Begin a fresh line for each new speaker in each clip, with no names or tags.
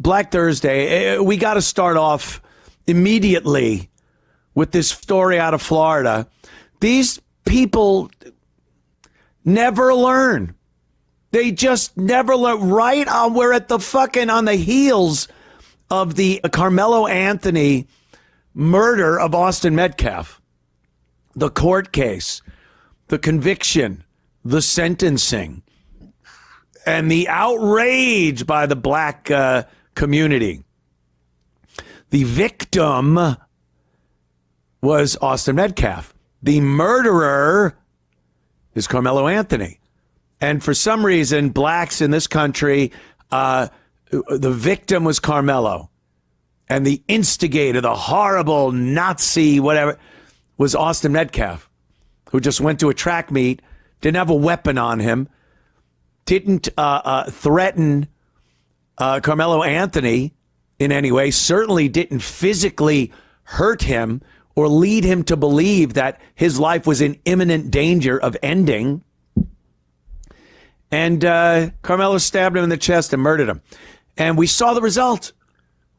Black Thursday, we got to start off immediately with this story out of Florida. These people never learn. They just never learn. Right on, we're at the fucking on the heels of the Carmelo Anthony murder of Austin Metcalf. The court case, the conviction, the sentencing, and the outrage by the black community. The victim was Austin Metcalf. The murderer is Carmelo Anthony. And for some reason, blacks in this country, the victim was Carmelo. And the instigator, the horrible Nazi, whatever, was Austin Metcalf, who just went to a track meet, didn't have a weapon on him, didn't threaten Carmelo Anthony in any way, certainly didn't physically hurt him or lead him to believe that his life was in imminent danger of ending. And Carmelo stabbed him in the chest and murdered him. And we saw the result.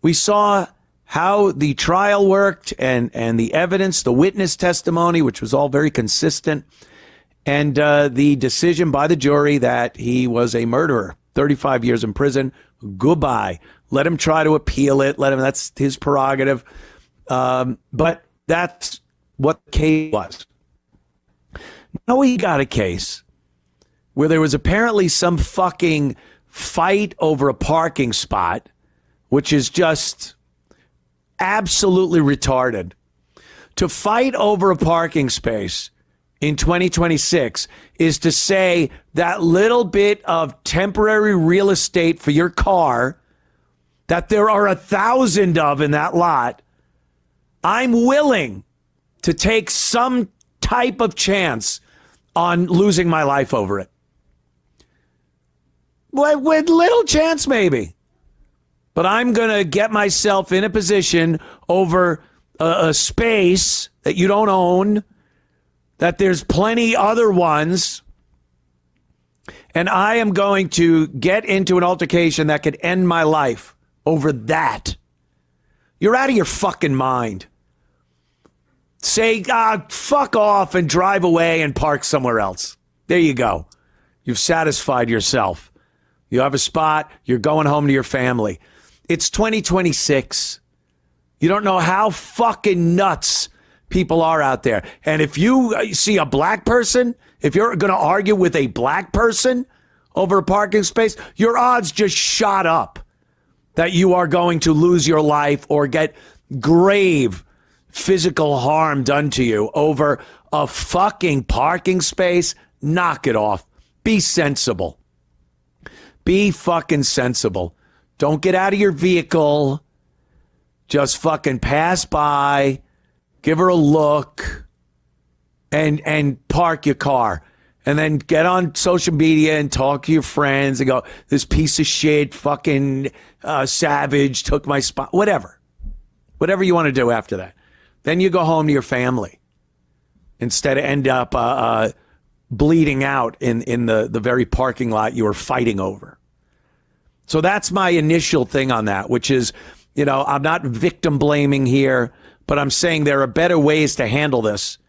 We saw how the trial worked and the evidence, the witness testimony, which was all very consistent, and the decision by the jury that he was a murderer. 35 years in prison. Goodbye. Let him try to appeal it. That's his prerogative. But that's what the case was. Now we got a case where there was apparently some fucking fight over a parking spot, which is just absolutely retarded. To fight over a parking space in 2026 is to say that little bit of temporary real estate for your car that there are 1,000 of in that lot, I'm willing to take some type of chance on losing my life over it. With little chance, maybe. But I'm going to get myself in a position over a space that you don't own, that there's plenty other ones, and I am going to get into an altercation that could end my life over that. You're out of your fucking mind. Say, fuck off and drive away and park somewhere else. There you go. You've satisfied yourself. You have a spot. You're going home to your family. It's 2026. You don't know how fucking nuts people are out there. And if you see a black person, if you're going to argue with a black person over a parking space, your odds just shot up that you are going to lose your life or get grave physical harm done to you over a fucking parking space. Knock it off. Be sensible. Be fucking sensible. Don't get out of your vehicle. Just fucking pass by, give her a look, and park your car. And then get on social media and talk to your friends and go, this piece of shit, fucking savage took my spot. Whatever. Whatever you want to do after that. Then you go home to your family instead of end up bleeding out in the very parking lot you were fighting over. So that's my initial thing on that, which is, I'm not victim blaming here, but I'm saying there are better ways to handle this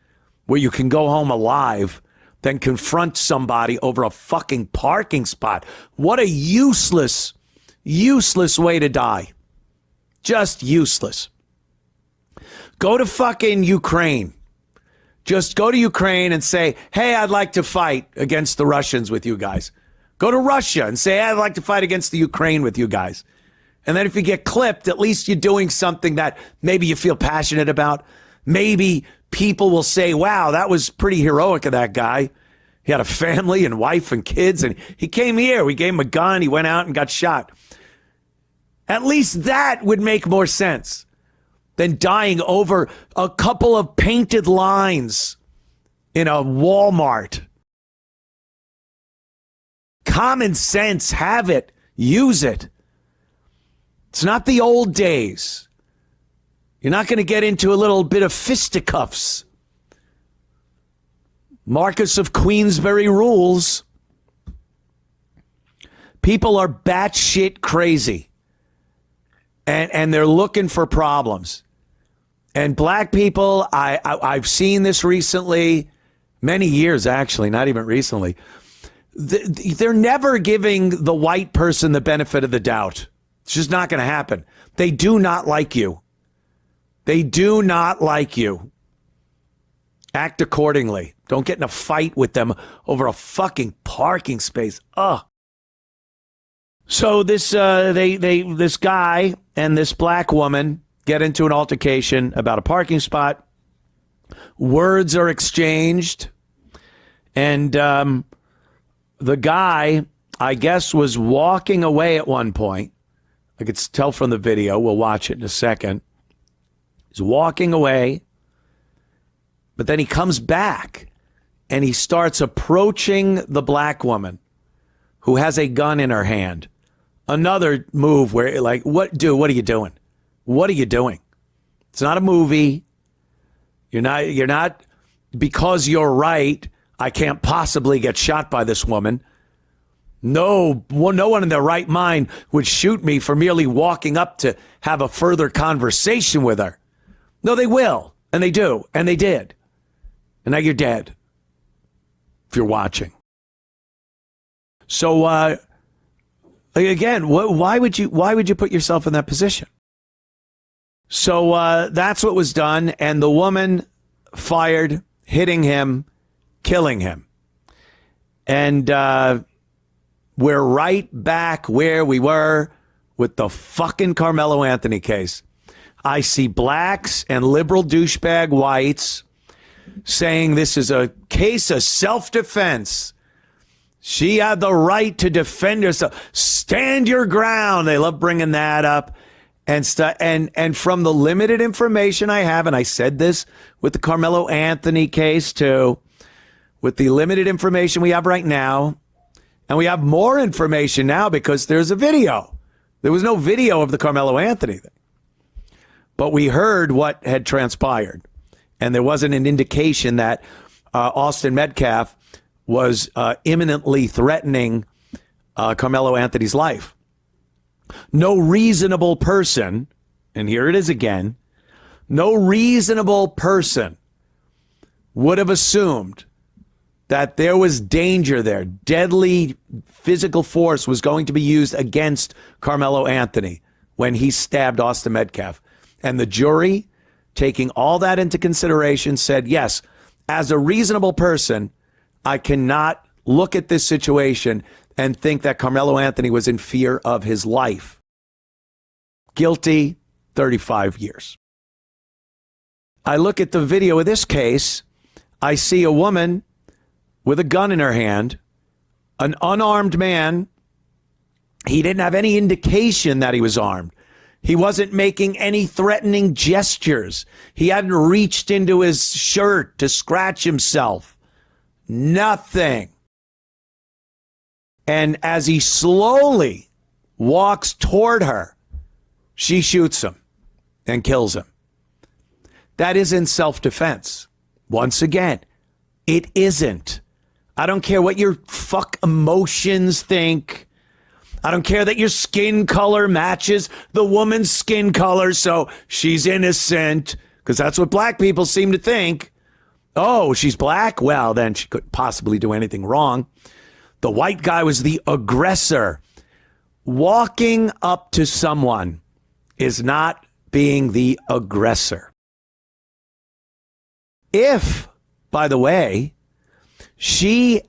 where you can go home alive than confront somebody over a fucking parking spot. What a useless way to die. Just useless. Go to fucking Ukraine. Just go to Ukraine and say, hey, I'd like to fight against the Russians with you guys. Go to Russia and say, I'd like to fight against the Ukraine with you guys. And then if you get clipped, at least you're doing something that maybe you feel passionate about. Maybe people will say, wow, that was pretty heroic of that guy. He had a family and wife and kids, and he came here. We gave him a gun. He went out and got shot. At least that would make more sense than dying over a couple of painted lines in a Walmart. Common sense, have it, use it. It's not the old days. You're not going to get into a little bit of fisticuffs. Marcus of Queensberry rules. People are batshit crazy. And they're looking for problems. And black people, I've seen this recently, many years actually, not even recently. They're never giving the white person the benefit of the doubt. It's just not going to happen. They do not like you. They do not like you. Act accordingly. Don't get in a fight with them over a fucking parking space. Ugh. So this this guy and this black woman get into an altercation about a parking spot. Words are exchanged. And the guy, I guess, was walking away at one point. I could tell from the video. We'll watch it in a second. He's walking away. But then he comes back and he starts approaching the black woman who has a gun in her hand. Another move where, like, what are you doing? What are you doing? It's not a movie. You're not, because you're right, I can't possibly get shot by this woman. No one in their right mind would shoot me for merely walking up to have a further conversation with her. No, they will. And they do. And they did. And now you're dead. If you're watching. So, again, why would you put yourself in that position? So that's what was done, and the woman fired, hitting him, killing him. And we're right back where we were with the fucking Carmelo Anthony case. I see blacks and liberal douchebag whites saying this is a case of self-defense. She had the right to defend herself. Stand your ground. They love bringing that up. And from the limited information I have, and I said this with the Carmelo Anthony case too, with the limited information we have right now, and we have more information now because there's a video. There was no video of the Carmelo Anthony thing. But we heard what had transpired. And there wasn't an indication that Austin Metcalf was imminently threatening Carmelo Anthony's life. No reasonable person, and here it is again, no reasonable person would have assumed that there was danger there. Deadly physical force was going to be used against Carmelo Anthony when he stabbed Austin Metcalf. And the jury, taking all that into consideration, said, yes, as a reasonable person, I cannot look at this situation and think that Carmelo Anthony was in fear of his life. Guilty, 35 years. I look at the video of this case. I see a woman with a gun in her hand, an unarmed man. He didn't have any indication that he was armed. He wasn't making any threatening gestures. He hadn't reached into his shirt to scratch himself. Nothing. And as he slowly walks toward her, she shoots him and kills him. That isn't self-defense. Once again, it isn't. I don't care what your fuck emotions think. I don't care that your skin color matches the woman's skin color, so she's innocent, because that's what black people seem to think. Oh, she's black? Well, then she couldn't possibly do anything wrong. The white guy was the aggressor. Walking up to someone is not being the aggressor. If, by the way, she,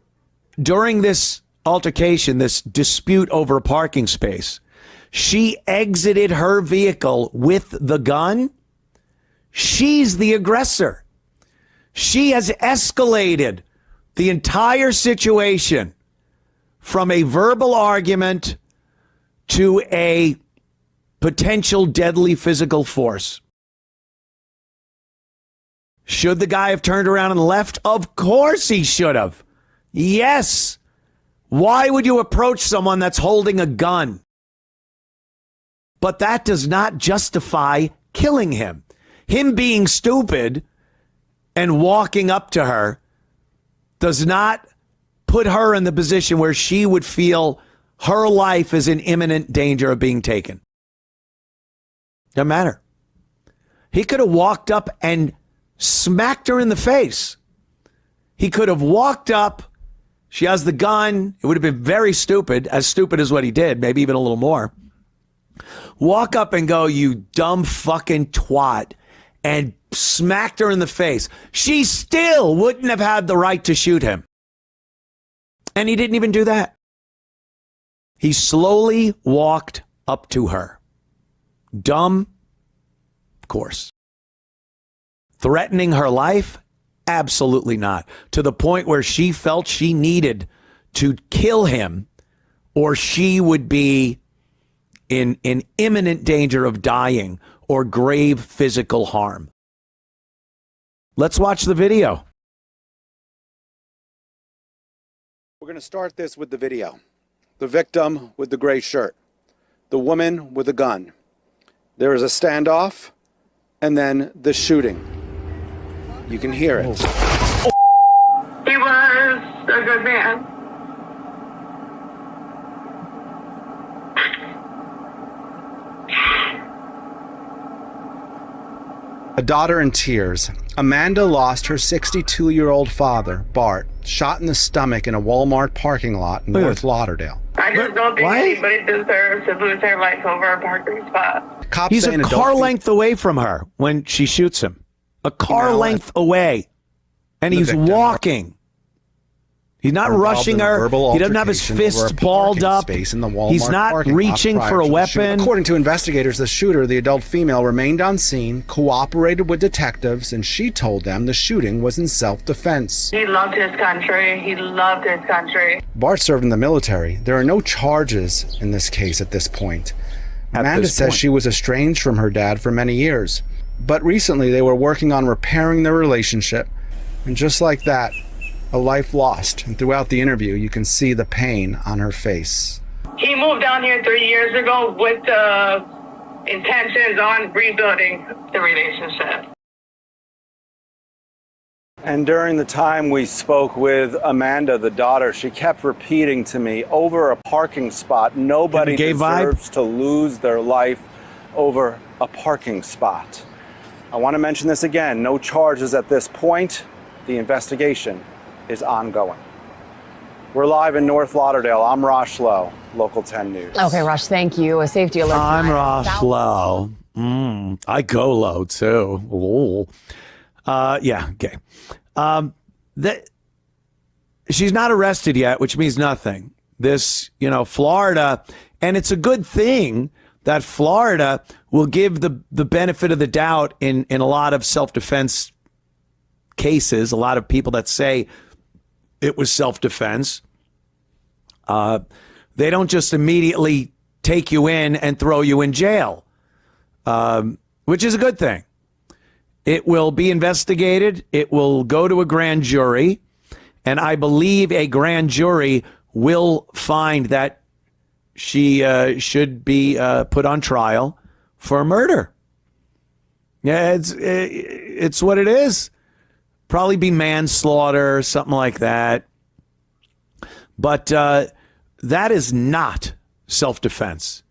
during this altercation, this dispute over a parking space, she exited her vehicle with the gun, she's the aggressor. She has escalated the entire situation from a verbal argument to a potential deadly physical force. Should the guy have turned around and left? Of course he should have. Yes. Why would you approach someone that's holding a gun? But that does not justify killing him. Him being stupid and walking up to her does not put her in the position where she would feel her life is in imminent danger of being taken. Doesn't matter. He could have walked up and smacked her in the face. He could have walked up. She has the gun. It would have been very stupid, as stupid as what he did, maybe even a little more. Walk up and go, you dumb fucking twat, and smacked her in the face. She still wouldn't have had the right to shoot him. And he didn't even do that. He slowly walked up to her. Dumb? Of course. Threatening her life? Absolutely not. To the point where she felt she needed to kill him or she would be in imminent danger of dying or grave physical harm. Let's watch the video.
We're going to start this with the video. The victim with the gray shirt. The woman with the gun. There is a standoff and then the shooting. You can hear it.
He was a good man.
A daughter in tears. Amanda lost her 62-year-old father, Bart, shot in the stomach in a Walmart parking lot in North Lauderdale.
I just don't think anybody deserves to lose their life over a parking spot.
Cops
He's a car length away from her when she shoots him. A car length away. And he's walking. He's not rushing her. He doesn't have his fists balled up. He's not reaching for a weapon.
According to investigators, the shooter, the adult female, remained on scene, cooperated with detectives, and she told them the shooting was in self-defense.
He loved his country. He loved his country.
Bart served in the military. There are no charges in this case at this point. Amanda says she was estranged from her dad for many years. But recently they were working on repairing their relationship. And just like that, a life lost. And throughout the interview, you can see the pain on her face.
He moved down here 3 years ago with the intentions on rebuilding the relationship.
And during the time we spoke with Amanda, the daughter, she kept repeating to me, over a parking spot, nobody deserves to lose their life over a parking spot. I want to mention this again, no charges at this point. The investigation is ongoing. We're live in North Lauderdale. I'm Rosh Lowe, Local 10 News.
Okay, Rosh, thank you. A safety alert.
I'm Rosh Lowe. I go low, too. Ooh. Yeah, okay. She's not arrested yet, which means nothing. This, Florida, and it's a good thing that Florida will give the benefit of the doubt in a lot of self-defense cases, a lot of people that say it was self-defense. They don't just immediately take you in and throw you in jail, which is a good thing. It will be investigated. It will go to a grand jury. And I believe a grand jury will find that she should be put on trial for murder. Yeah, it's what it is. Probably be manslaughter, something like that. But that is not self-defense.